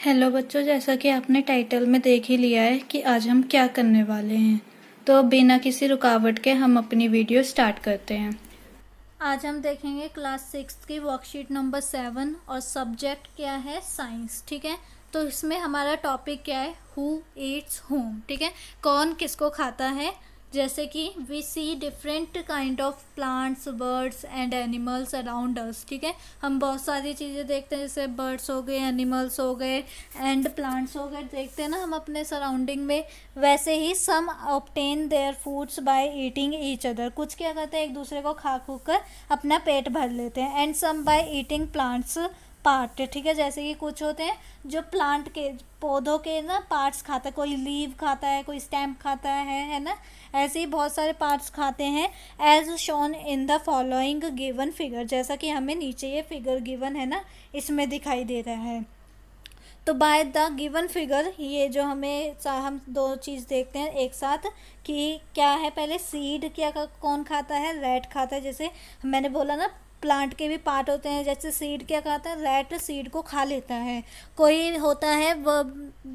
Hello बच्चों, जैसा कि आपने टाइटल में देख ही लिया है कि आज हम क्या करने वाले हैं। तो बिना किसी रुकावट के हम अपनी वीडियो स्टार्ट करते हैं। आज हम देखेंगे क्लास 6 की वर्कशीट नंबर 7 और सब्जेक्ट क्या है, साइंस। ठीक है, तो इसमें हमारा टॉपिक क्या है, हु ईट्स होम। ठीक है, कौन किसको खाता है। जैसे कि we see different kind of plants, birds and animals around us. ठीक है, हम बहुत सारी चीज़ें देखते हैं, जैसे बर्ड्स हो गए, एनिमल्स हो गए एंड प्लांट्स हो गए, देखते हैं ना हम अपने सराउंडिंग में। वैसे ही some obtain their foods by eating each other, कुछ क्या करते हैं, एक दूसरे को खा खू कर अपना पेट भर लेते हैं। And some by eating plants part. ठीक है, जैसे कि कुछ होते हैं जो प्लांट के, पौधों के ना पार्ट्स खाता है, कोई लीव खाता है, कोई स्टेम खाता है ना। ऐसे ही बहुत सारे पार्ट्स खाते हैं। As shown in the following given figure, जैसा कि हमें नीचे ये फिगर गिवन है ना, इसमें दिखाई दे रहा है। तो बाय द गिवन फिगर, ये जो हम दो चीज़ देखते हैं एक साथ कि क्या है। पहले सीड क्या कौन खाता है, रैट खाता है। जैसे मैंने बोला ना, प्लांट के भी पार्ट होते हैं। जैसे सीड क्या खाता है, रैट सीड को खा लेता है। कोई होता है वो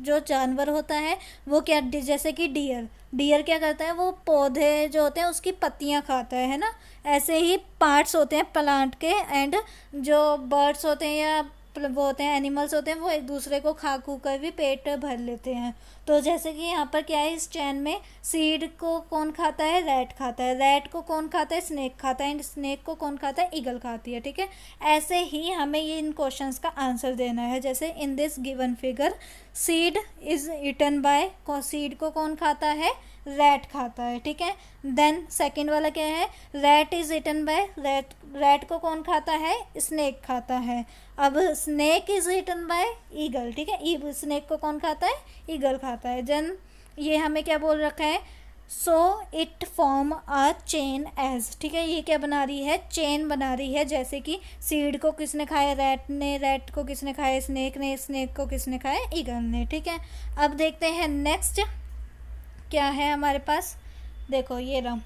जो जानवर होता है वो क्या, जैसे कि डियर क्या करता है, वो पौधे जो होते हैं उसकी पत्तियां खाता है ना। ऐसे ही पार्ट्स होते हैं प्लांट के। एंड जो बर्ड्स होते हैं या वो होते हैं, एनिमल्स होते हैं, वो एक दूसरे को खा खू कर भी पेट भर लेते हैं। तो जैसे कि यहाँ पर क्या है, इस चैन में सीड को कौन खाता है, रैट खाता है। रैट को कौन खाता है, स्नेक खाता है। एंड स्नेक को कौन खाता है, ईगल खाती है। ठीक है, ऐसे ही हमें ये इन क्वेश्चंस का आंसर देना है। जैसे in this given figure seed is eaten by, seed को कौन खाता है, रैट खाता है। ठीक है, देन सेकंड वाला क्या है, rat is eaten by, rat को कौन खाता है, स्नेक खाता है। अब snake is eaten by eagle. ठीक है, स्नेक को कौन खाता है, ईगल खाता है। देन ये हमें क्या बोल रखा है, so it form a chain as. ठीक है, ये क्या बना रही है, चेन बना रही है। जैसे कि सीड को किसने खाया, रैट ने। रैट को किसने खाया, स्नेक ने। स्नेक को किसने खाया, ईगल ने। ठीक है, अब देखते हैं नेक्स्ट क्या है हमारे पास। देखो ये रहा,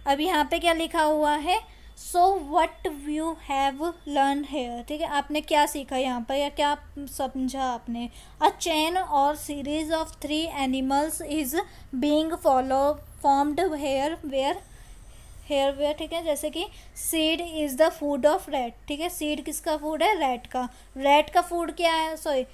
अब यहाँ पे क्या लिखा हुआ है, so what you have learn here. ठीक है, आपने क्या सीखा यहाँ पर या क्या समझा आपने। अ चेन और series of 3 animals is being formed here where. ठीक है, जैसे कि seed is the food of rat. ठीक है, सीड किसका फूड है, रैट का। रैट का फूड क्या है, सॉरी,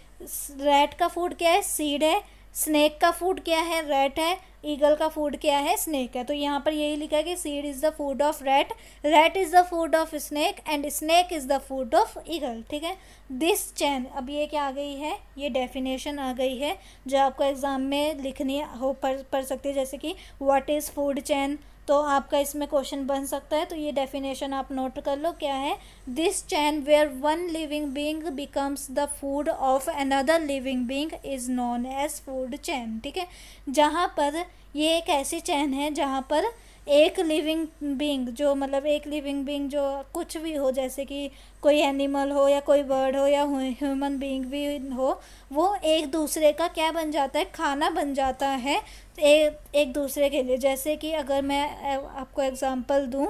रैट का फूड क्या है, सीड है। स्नेक का फूड क्या है, रैट है। ईगल का फूड क्या है, स्नेक है। तो यहाँ पर यही लिखा है कि seed is the food of rat, rat is the food of snake and snake is the food of eagle. ठीक है, दिस चैन, अब ये क्या आ गई है, ये डेफिनेशन आ गई है जो आपको एग्ज़ाम में लिखनी हो पढ़ सकती है। जैसे कि व्हाट इज़ फूड चैन, तो आपका इसमें क्वेश्चन बन सकता है। तो ये डेफिनेशन आप नोट कर लो क्या है, this chain where one living being becomes the food of another living being is known as food chain. ठीक है, जहाँ पर ये एक ऐसी चैन है जहाँ पर एक लिविंग बीइंग, जो मतलब एक लिविंग बीइंग जो कुछ भी हो, जैसे कि कोई एनिमल हो या कोई बर्ड हो या ह्यूमन बीइंग भी हो, वो एक दूसरे का क्या बन जाता है, खाना बन जाता है एक दूसरे के लिए। जैसे कि अगर मैं आपको एग्जांपल दूं,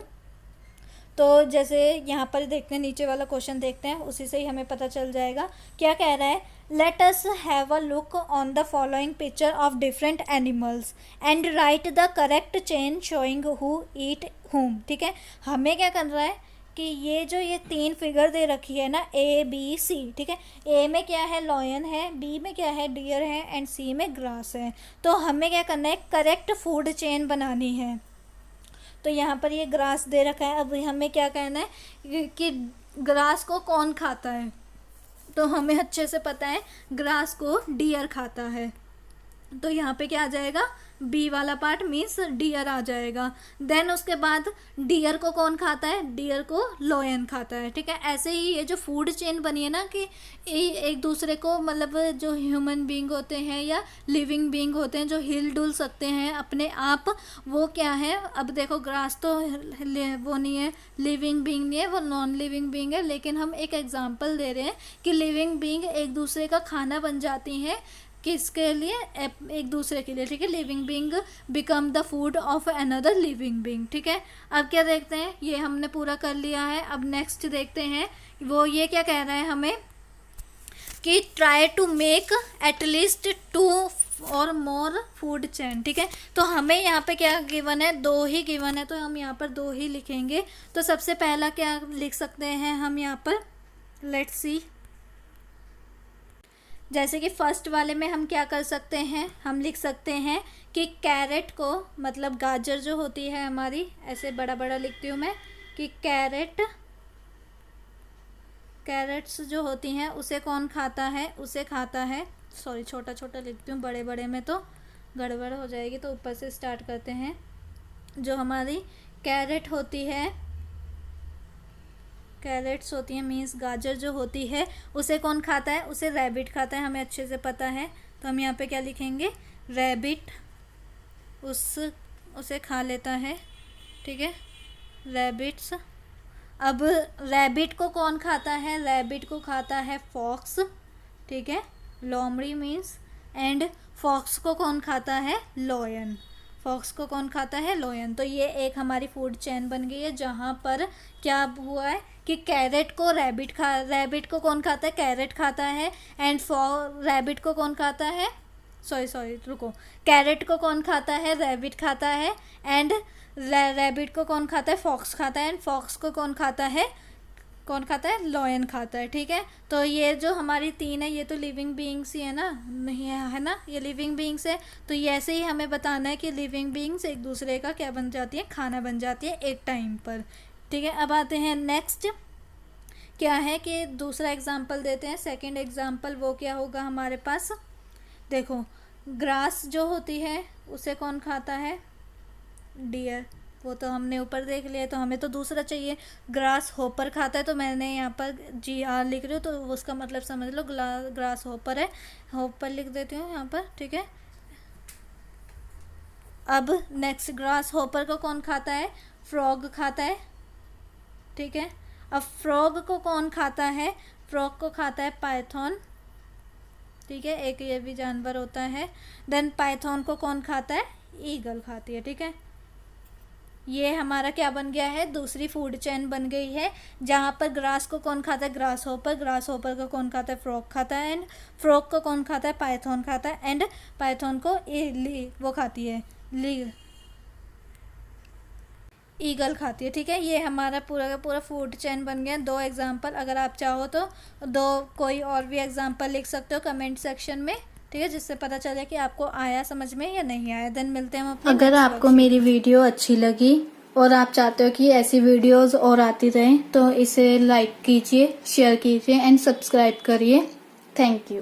तो जैसे यहाँ पर देखते हैं, नीचे वाला क्वेश्चन देखते हैं, उसी से ही हमें पता चल जाएगा क्या कह रहा है। Let us have a look on the following picture of different animals and right the correct chain showing who eat whom। ठीक है, हमें क्या कर रहा है कि ये जो ये 3 फिगर दे रखी है ना, ए बी सी। ठीक है, ए में क्या है, लॉयन है, बी में क्या है, डियर है एंड सी में ग्रास है। तो हमें क्या करना है, करेक्ट फूड चेन बनानी है। तो यहाँ पर ये ग्रास दे रखा है। अब हमें क्या कहना है कि ग्रास को कौन खाता है, तो हमें अच्छे से पता है ग्रास को डियर खाता है। तो यहाँ पे क्या आ जाएगा, बी वाला पार्ट मीन्स डियर आ जाएगा। देन उसके बाद डियर को कौन खाता है, डियर को लॉयन खाता है। ठीक है, ऐसे ही ये जो फूड चेन बनी है ना, कि एक दूसरे को, मतलब जो ह्यूमन बीइंग होते हैं या लिविंग बीइंग होते हैं जो हिल डुल सकते हैं अपने आप, वो क्या है। अब देखो ग्रास तो वो नहीं है, लिविंग बीइंग नहीं है, वो नॉन लिविंग बीइंग है। लेकिन हम एक एग्जांपल दे रहे हैं कि लिविंग बीइंग एक दूसरे का खाना बन जाती हैं, किसके लिए, एक दूसरे के लिए। ठीक है, living being become the food of another living being. ठीक है, अब क्या देखते हैं, ये हमने पूरा कर लिया है। अब नेक्स्ट देखते हैं, वो ये क्या कह रहा है हमें, कि ट्राई टू मेक एटलीस्ट 2 और मोर फूड चेन। ठीक है, तो हमें यहाँ पे क्या गिवन है, 2 ही गिवन है, तो हम यहाँ पर 2 ही लिखेंगे। तो सबसे पहला क्या लिख सकते हैं हम यहाँ पर, लेट्स सी। जैसे कि फर्स्ट वाले में हम क्या कर सकते हैं, हम लिख सकते हैं कि कैरेट को, मतलब गाजर जो होती है हमारी, ऐसे बड़ा बड़ा लिखती हूँ मैं कि कैरेट्स जो होती हैं उसे कौन खाता है, उसे खाता है, सॉरी छोटा छोटा लिखती हूँ, बड़े बड़े में तो गड़बड़ हो जाएगी, तो ऊपर से स्टार्ट करते हैं। जो हमारी कैरेट होती है, कैरेट्स होती हैं मीन्स गाजर जो होती है, उसे कौन खाता है, उसे रैबिट खाता है, हमें अच्छे से पता है। तो हम यहाँ पे क्या लिखेंगे, रैबिट उसे खा लेता है। ठीक है, रैबिट्स। अब रैबिट को कौन खाता है, रैबिट को खाता है फॉक्स। ठीक है, लोमड़ी मीन्स, एंड फॉक्स को कौन खाता है, लॉयन। फॉक्स को कौन खाता है, लॉयन। तो ये एक हमारी फूड चेन बन गई है, जहाँ पर क्या हुआ है कि कैरेट को रैबिट को कौन खाता है, कैरेट खाता है, एंड रैबिट को कौन खाता है, सॉरी रुको, कैरेट को कौन खाता है, रैबिट खाता है, एंड रैबिट को कौन खाता है, फॉक्स खाता है, एंड फॉक्स को कौन खाता है, लॉयन खाता है। ठीक है, तो ये जो हमारी 3 है, ये तो लिविंग बीइंग्स ही है ना, नहीं है ना, ये लिविंग बीइंग्स है। तो ये ऐसे ही हमें बताना है कि लिविंग बीइंग्स एक दूसरे का क्या बन जाती है, खाना बन जाती है एक टाइम पर। ठीक है, अब आते हैं नेक्स्ट, क्या है कि दूसरा एग्जाम्पल देते हैं, सेकेंड एग्जाम्पल। वो क्या होगा हमारे पास, देखो ग्रास जो होती है उसे कौन खाता है, डियर। वो तो हमने ऊपर देख लिया, तो हमें तो दूसरा चाहिए, ग्रास होपर खाता है। तो मैंने यहाँ पर GR लिख रही हूँ, तो उसका मतलब समझ लो ग्रास होपर है, होपर लिख देती हूँ यहाँ पर। ठीक है, अब नेक्स्ट ग्रास होपर को कौन खाता है, फ्रॉग खाता है। ठीक है, अब फ्रॉग को कौन खाता है, फ्रॉग को खाता है पाइथन। ठीक है, एक ये भी जानवर होता है। देन पाइथन को कौन खाता है, ईगल खाती है। ठीक है, ये हमारा क्या बन गया है, दूसरी फूड चेन बन गई है, जहाँ पर ग्रास को कौन खाता है, ग्रास होपर को कौन खाता है, फ्रॉग खाता है, एंड फ्रॉग को कौन खाता है, पाइथन खाता है, एंड पाइथन को वो खाती है, ईगल खाती है। ठीक है, ये हमारा पूरा का पूरा फूड चेन बन गया। 2 एग्जाम्पल, अगर आप चाहो तो 2 कोई और भी एग्जाम्पल लिख सकते हो कमेंट सेक्शन में। ठीक है, जिससे पता चले कि आपको आया समझ में या नहीं आया। देन मिलते हैं हम अपने। अगर आपको मेरी वीडियो अच्छी लगी और आप चाहते हो कि ऐसी वीडियोस और आती रहें, तो इसे लाइक कीजिए, शेयर कीजिए एंड सब्सक्राइब करिए। Thank you.